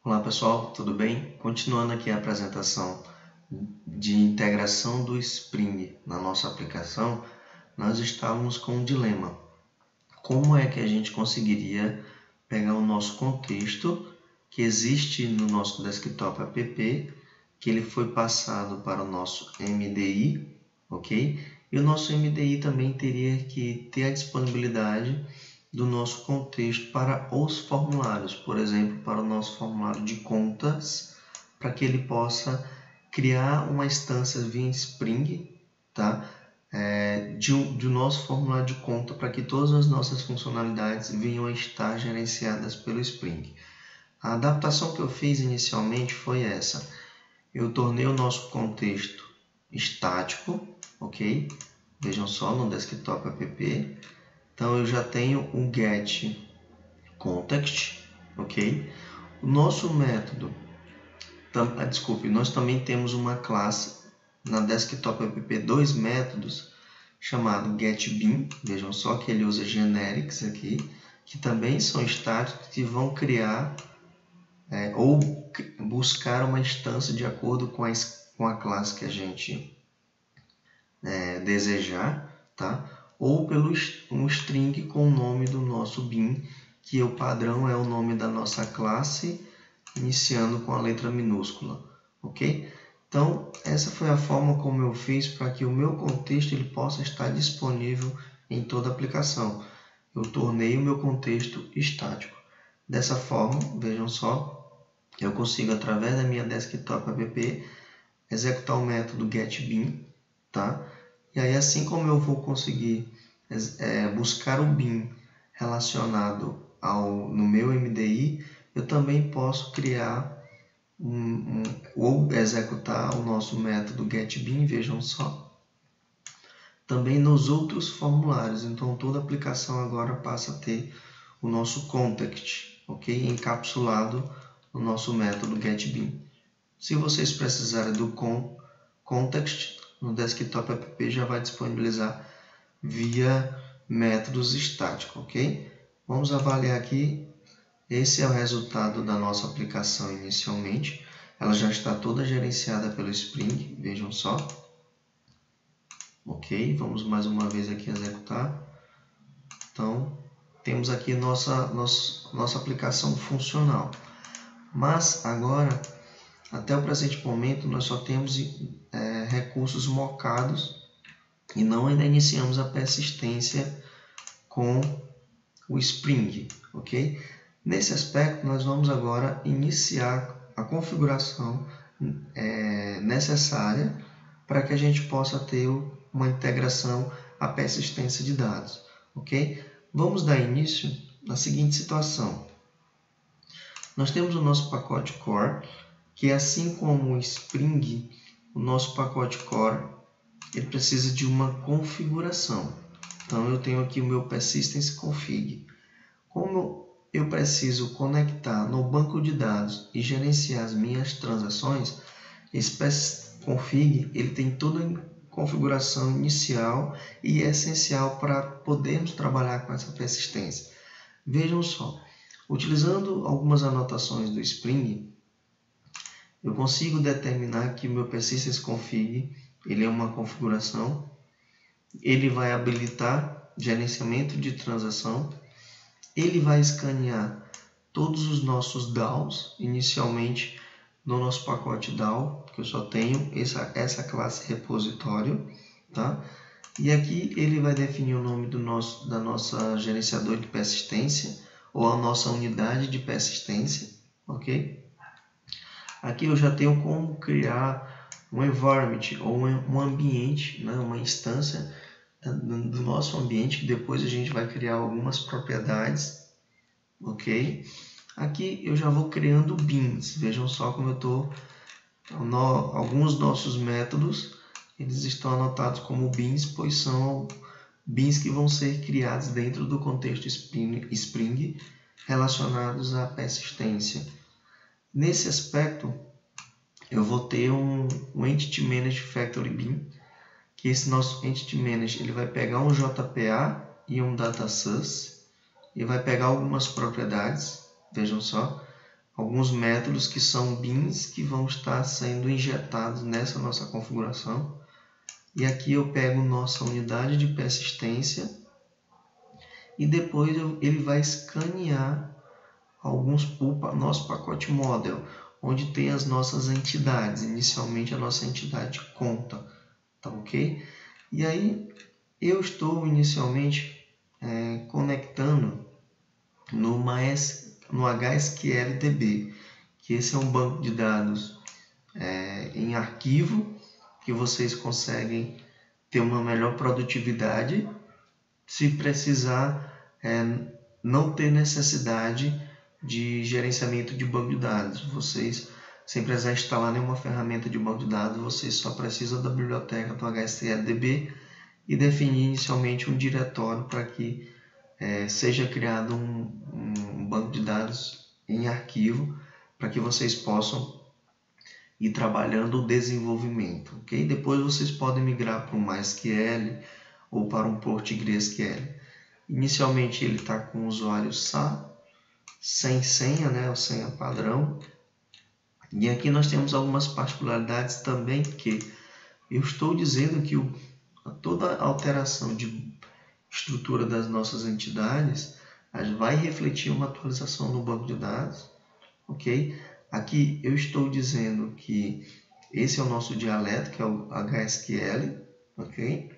Olá pessoal, tudo bem? Continuando aqui a apresentação de integração do Spring na nossa aplicação, nós estávamos com um dilema. Como é que a gente conseguiria pegar o nosso contexto que existe no nosso desktop app, que ele foi passado para o nosso MDI, ok? E o nosso MDI também teria que ter a disponibilidade do nosso contexto para os formulários, por exemplo, para o nosso formulário de contas, para que ele possa criar uma instância via Spring, tá? Do nosso formulário de conta, para que todas as nossas funcionalidades venham a estar gerenciadas pelo Spring. A adaptação que eu fiz inicialmente foi essa. Eu tornei o nosso contexto estático, ok? Vejam só no desktop app. Então eu já tenho um get context, ok? O nosso método, nós também temos uma classe na desktop app, dois métodos chamado getBean, vejam só que ele usa generics aqui, que também são estáticos e vão criar ou buscar uma instância de acordo com a classe que a gente desejar, tá? Ou pelo um string com o nome do nosso bean, que o padrão é o nome da nossa classe, iniciando com a letra minúscula, ok? Então, essa foi a forma como eu fiz para que o meu contexto ele possa estar disponível em toda a aplicação. Eu tornei o meu contexto estático. Dessa forma, vejam só, eu consigo, através da minha desktop app, executar o método getBean, tá? E aí, assim como eu vou conseguir buscar o bean relacionado no meu MDI, eu também posso criar ou executar o nosso método getBean, vejam só, também nos outros formulários. Então, toda aplicação agora passa a ter o nosso context, ok? Encapsulado no nosso método getBean. Se vocês precisarem do context, no desktop app já vai disponibilizar via métodos estáticos, ok? Vamos avaliar aqui. Esse é o resultado da nossa aplicação inicialmente. Ela já está toda gerenciada pelo Spring, vejam só. Ok, vamos mais uma vez aqui executar. Então, temos aqui nossa aplicação funcional. Mas agora, até o presente momento, nós só temos recursos mocados e não ainda iniciamos a persistência com o Spring, ok? Nesse aspecto, nós vamos agora iniciar a configuração necessária para que a gente possa ter uma integração à persistência de dados, ok? Vamos dar início na seguinte situação. Nós temos o nosso pacote core, que assim como o Spring, o nosso pacote core ele precisa de uma configuração. Então, eu tenho aqui o meu persistence config. Como eu preciso conectar no banco de dados e gerenciar as minhas transações, esse config ele tem toda a configuração inicial e essencial para podermos trabalhar com essa persistência. Vejam só, utilizando algumas anotações do Spring, eu consigo determinar que o meu persistence config ele é uma configuração, ele vai habilitar gerenciamento de transação, ele vai escanear todos os nossos DAOs, inicialmente no nosso pacote DAO, que eu só tenho essa classe repositório, tá? E aqui ele vai definir o nome da nossa gerenciador de persistência, ou a nossa unidade de persistência, ok? Aqui eu já tenho como criar um environment ou um ambiente, né, uma instância do nosso ambiente, que depois a gente vai criar algumas propriedades, ok? Aqui eu já vou criando beans, vejam só como eu estou, alguns nossos métodos, eles estão anotados como beans, pois são beans que vão ser criados dentro do contexto Spring relacionados à persistência. Nesse aspecto, eu vou ter um Entity Managed Factory Bean, que esse nosso Entity Managed ele vai pegar um JPA e um DataSource e vai pegar algumas propriedades, vejam só, alguns métodos que são bins que vão estar sendo injetados nessa nossa configuração. E aqui eu pego nossa unidade de persistência e depois ele vai escanear o nosso pacote model, onde tem as nossas entidades, inicialmente a nossa entidade conta, tá ok? E aí eu estou inicialmente conectando no HSQLDB, que esse é um banco de dados em arquivo, que vocês conseguem ter uma melhor produtividade se precisar não ter necessidade de gerenciamento de banco de dados. Vocês, sem precisar instalar nenhuma ferramenta de banco de dados, vocês só precisam da biblioteca do HSQLDB e definir inicialmente um diretório para que seja criado um banco de dados em arquivo para que vocês possam ir trabalhando o desenvolvimento, ok? Depois vocês podem migrar para um MySQL ou para um PostgreSQL. Inicialmente ele está com o usuário SAP, sem senha, né, ou senha padrão. E aqui nós temos algumas particularidades também, que eu estou dizendo que toda alteração de estrutura das nossas entidades vai refletir uma atualização no banco de dados, ok? Aqui eu estou dizendo que esse é o nosso dialeto, que é o HSQL, ok?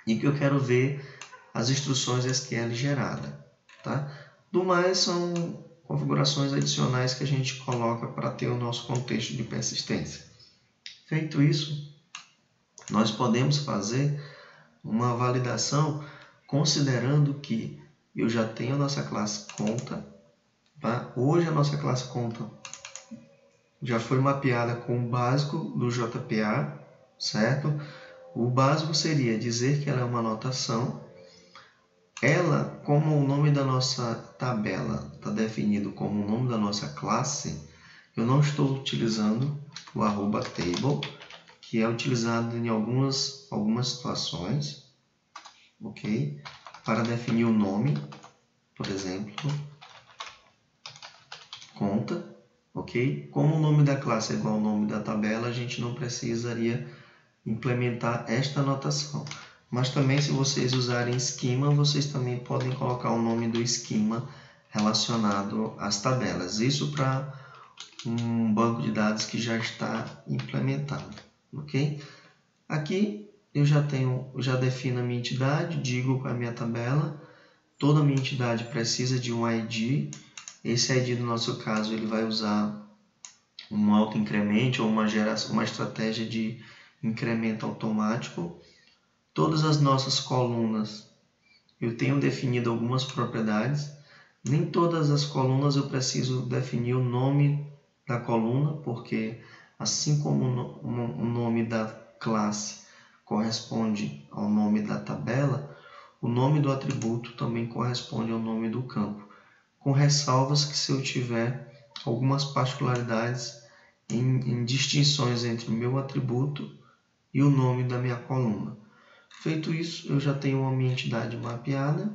E que eu quero ver as instruções SQL geradas, tá? Do mais, são configurações adicionais que a gente coloca para ter o nosso contexto de persistência. Feito isso, nós podemos fazer uma validação considerando que eu já tenho a nossa classe conta, tá? Hoje a nossa classe conta já foi mapeada com o básico do JPA, certo? O básico seria dizer que ela é uma anotação. Ela, como o nome da nossa tabela está definido como o nome da nossa classe, eu não estou utilizando o @table, que é utilizado em algumas situações, ok? Para definir o nome, por exemplo, conta, ok? Como o nome da classe é igual ao nome da tabela, a gente não precisaria implementar esta anotação. Mas também, se vocês usarem esquema, vocês também podem colocar o nome do esquema relacionado às tabelas. Isso para um banco de dados que já está implementado, ok? Aqui eu já defino a minha entidade, digo com a minha tabela. Toda a minha entidade precisa de um ID. Esse ID, no nosso caso, ele vai usar um auto-incremento ou uma estratégia de incremento automático. Todas as nossas colunas eu tenho definido algumas propriedades. Nem todas as colunas eu preciso definir o nome da coluna, porque assim como o nome da classe corresponde ao nome da tabela, o nome do atributo também corresponde ao nome do campo, com ressalvas que se eu tiver algumas particularidades em distinções entre o meu atributo e o nome da minha coluna. Feito isso, eu já tenho uma minha entidade mapeada,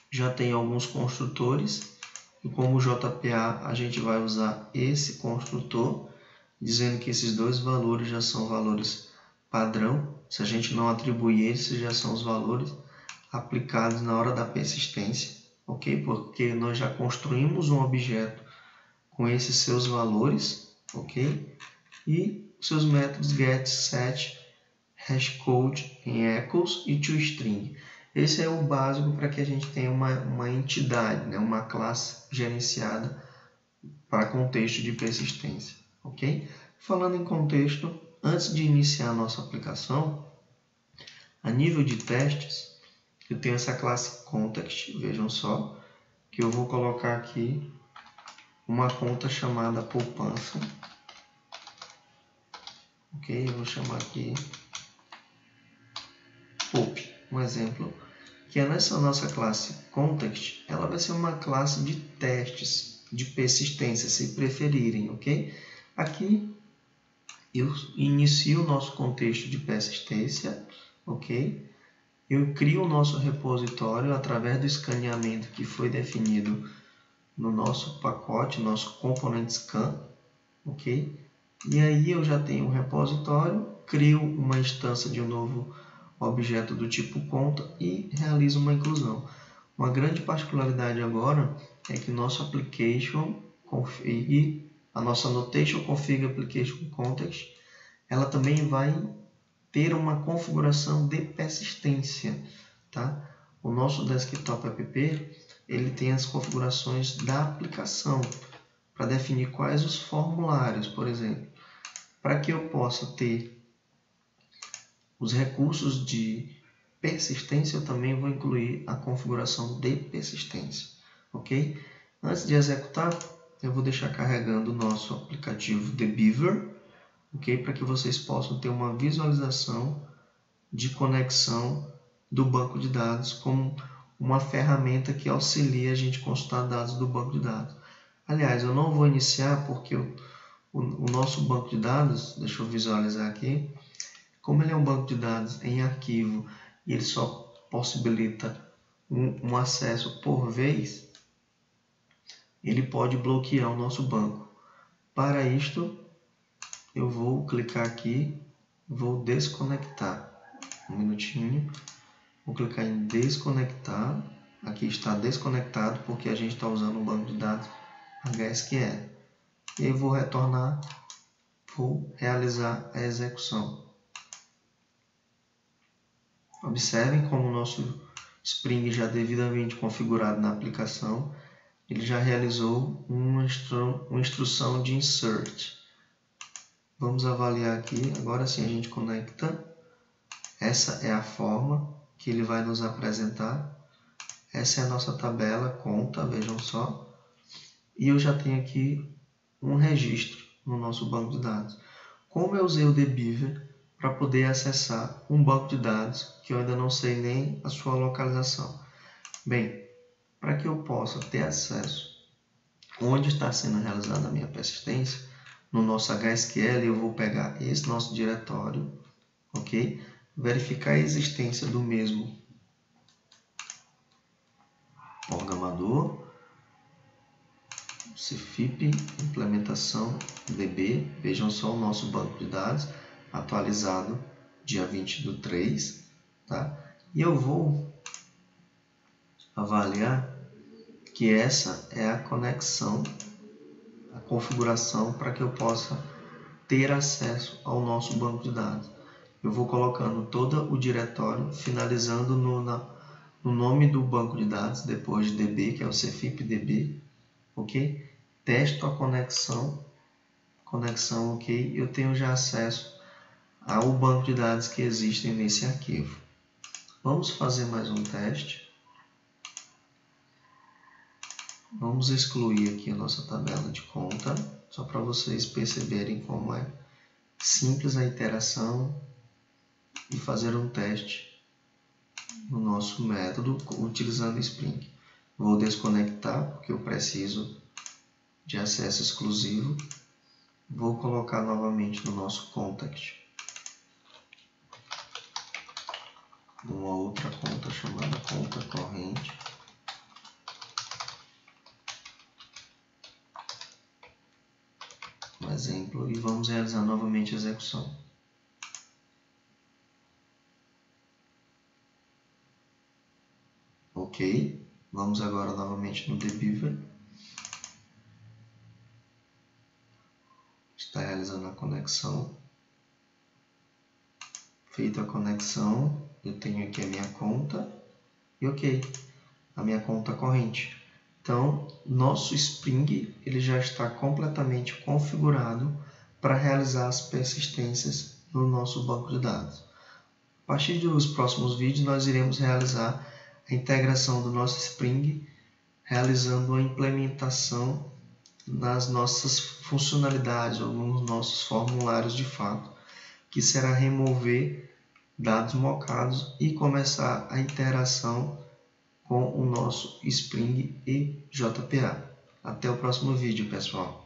já tenho alguns construtores, e como JPA a gente vai usar esse construtor, dizendo que esses dois valores já são valores padrão. Se a gente não atribuir esses, já são os valores aplicados na hora da persistência, ok? Porque nós já construímos um objeto com esses seus valores, ok? E seus métodos get, set, hashcode em echoes e toString. Esse é o básico para que a gente tenha uma entidade, né? Uma classe gerenciada para contexto de persistência, ok? Falando em contexto, antes de iniciar a nossa aplicação, a nível de testes, eu tenho essa classe context, vejam só, que eu vou colocar aqui uma conta chamada poupança, ok? Eu vou chamar aqui Poup, um exemplo, que é nessa nossa classe context, ela vai ser uma classe de testes de persistência, se preferirem, ok? Aqui eu inicio o nosso contexto de persistência, ok? Eu crio o nosso repositório através do escaneamento que foi definido no nosso pacote, nosso componente scan, ok? E aí eu já tenho um repositório, crio uma instância de um novo objeto do tipo conta e realizo uma inclusão. Uma grande particularidade agora é que nosso application config, a nossa annotation config application context, ela também vai ter uma configuração de persistência, tá? O nosso desktop app, ele tem as configurações da aplicação para definir quais os formulários, por exemplo. Para que eu possa ter os recursos de persistência, eu também vou incluir a configuração de persistência, ok? Antes de executar, eu vou deixar carregando o nosso aplicativo The Beaver, ok? Para que vocês possam ter uma visualização de conexão do banco de dados como uma ferramenta que auxilia a gente consultar dados do banco de dados. Aliás, eu não vou iniciar porque o nosso banco de dados, deixa eu visualizar aqui, como ele é um banco de dados em arquivo e ele só possibilita um acesso por vez, ele pode bloquear o nosso banco. Para isto, eu vou clicar aqui, vou desconectar. Um minutinho, vou clicar em desconectar. Aqui está desconectado porque a gente está usando um banco de dados HSQL. E aí vou retornar, vou realizar a execução. Observem como o nosso Spring já devidamente configurado na aplicação, ele já realizou uma instrução de insert. Vamos avaliar aqui, agora sim a gente conecta. Essa é a forma que ele vai nos apresentar. Essa é a nossa tabela, conta, vejam só. E eu já tenho aqui um registro no nosso banco de dados. Como eu usei o The Beaver para poder acessar um banco de dados que eu ainda não sei nem a sua localização? Bem, para que eu possa ter acesso onde está sendo realizada a minha persistência, no nosso HSQL eu vou pegar esse nosso diretório, ok? Verificar a existência do mesmo programador, cfip implementação db, vejam só o nosso banco de dados atualizado dia 20/3, tá? E eu vou avaliar que essa é a conexão, a configuração para que eu possa ter acesso ao nosso banco de dados. Eu vou colocando todo o diretório, finalizando no nome do banco de dados, depois de DB, que é o cfipdb, ok? Testo a conexão, ok? Eu tenho já acesso ao banco de dados que existem nesse arquivo. Vamos fazer mais um teste. Vamos excluir aqui a nossa tabela de conta, só para vocês perceberem como é simples a interação e fazer um teste no nosso método utilizando Spring. Vou desconectar porque eu preciso de acesso exclusivo. Vou colocar novamente no nosso contact uma outra conta chamada conta corrente. Um exemplo, e vamos realizar novamente a execução. Ok, vamos agora novamente no The Beaver. Está realizando a conexão. Feita a conexão, eu tenho aqui a minha conta e ok, a minha conta corrente. Então, nosso Spring ele já está completamente configurado para realizar as persistências no nosso banco de dados. A partir dos próximos vídeos, nós iremos realizar a integração do nosso Spring, realizando a implementação nas nossas funcionalidades ou nos nossos formulários de fato, que será remover dados mocados e começar a interação com o nosso Spring e JPA. Até o próximo vídeo, pessoal.